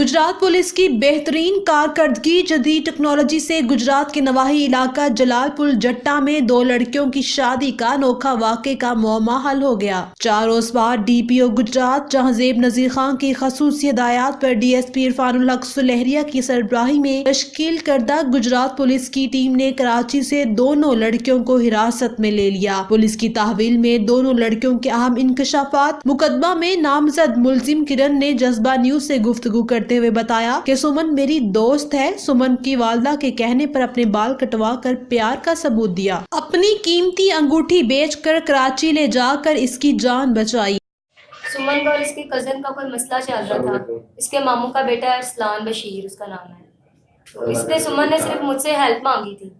Gujarat police की बेहतरीन कारकर्दगी जदीद टेक्नोलॉजी से गुजरात के नवाही इलाका जलालपुर जट्टा में दो लड़कियों की शादी का अनोखा वाक़े का मुअम्मा हल हो गया। 4 रोज बाद DPO गुजरात जहांजेब नजीर खान की खसूसी हिदायत पर DSP इरफानुल हक सुलहरिया की सरबराही में तश्कील करदा गुजरात पुलिस की टीम ने कराची से दोनों लड़कियों को हिरासत में ले लिया। पुलिस की तहवील में दोनों लड़कियों के अहम इंकशाफात। मुकदमा में नामजद मुलजिम किरण ने जज्बा न्यूज से गुफ्तगू करते हुए बताया कि सुमन मेरी दोस्त है। सुमन की वालदा के कहने पर अपने बाल कटवा कर प्यार का सबूत दिया। अपनी कीमती अंगूठी बेचकर कराची ले जाकर इसकी जान बचाई। सुमन का और इसके कज़न का कोई मसला चल रहा था। इसके मामू का बेटा है अरसलान बशीर, उसका नाम है। तो इसने सुमन ने सिर्फ मुझसे हेल्प मांगी थी।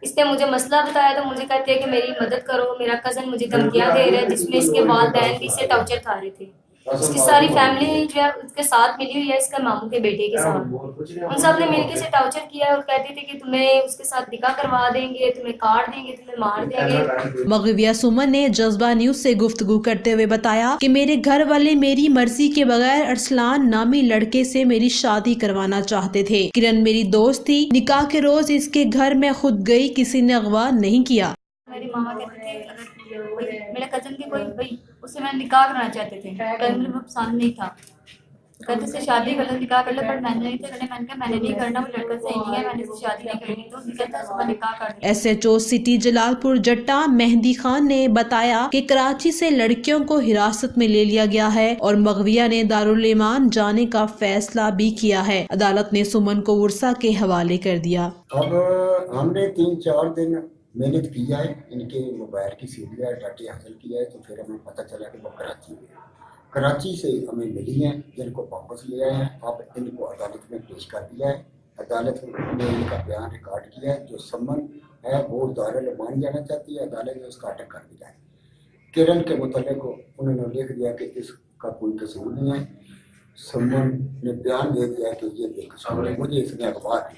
इसने मुझे मसला बताया तो मुझे कहती है कि मेरी मदद करो। मेरा कज़न मुझे धमकियाँ दे रहा है जिसमें इसके वालिदैन भी इसे टॉर्चर खा रहे थे। इसकी सारी फैमिली जो है उसके साथ मिली हुई है, इसके मामू के बेटे के साथ। उन सब ने मिलकर इसे टॉर्चर किया और कहते थे कि तुम्हें उसके साथ निकाह करवा देंगे, तुम्हें काट देंगे, तुम्हें मार देंगे। मगविया सुमन ने जज्बा न्यूज से गुफ्तगू करते हुए बताया कि मेरे घर वाले मेरी मर्जी के बगैर अरसलान नामी लड़के से मेरी शादी करवाना चाहते थे। किरण मेरी दोस्त थी। निकाह के रोज इसके घर में खुद गई, किसी ने अगवा नहीं किया। मेरी मामा कहते थे अगर मेरे कजन के कोई भाई उससे मैं निकाह करना चाहते थे, पर मुझे पसंद नहीं था। कहते से शादी कर लो, निकाह कर लो, पर मैंने नहीं करना। मैंने कहा मैंने नहीं करना, वो लड़का सही नहीं है, मैंने इससे शादी नहीं करनी। तो उसने कहता है सुबह निकाह कर दो। SHO सिटी जलालपुर जट्टा मेहंदी खान ने बताया कि कराची से लड़कियों को हिरासत में ले लिया गया है और मगविया ने दारुल ईमान जाने का फैसला भी किया है। अदालत ने सुमन को उर्सा के हवाले कर दिया। अब हमने 3-4 दिन मेहनत किया है, इनके मोबाइल की सीढ़ियाँ डाटे हासिल किया है, तो फिर हमें पता चला कि वो कराची में, कराची से हमें मिली हैं, जिनको वापस ले आए हैं। अब इनको अदालत में पेश कर दिया है। अदालत ने इनका बयान रिकॉर्ड किया है। जो समन है वो दारुल ईमान जाना चाहती है, अदालत ने उसका ऑर्डर कर दिया है। किरण के मुतल्लिक को उन्होंने लिख दिया कि इसका कोई कसूर नहीं है। समन ने बयान दे दिया कि ये बेकसूर है, मुझे इसने अखबार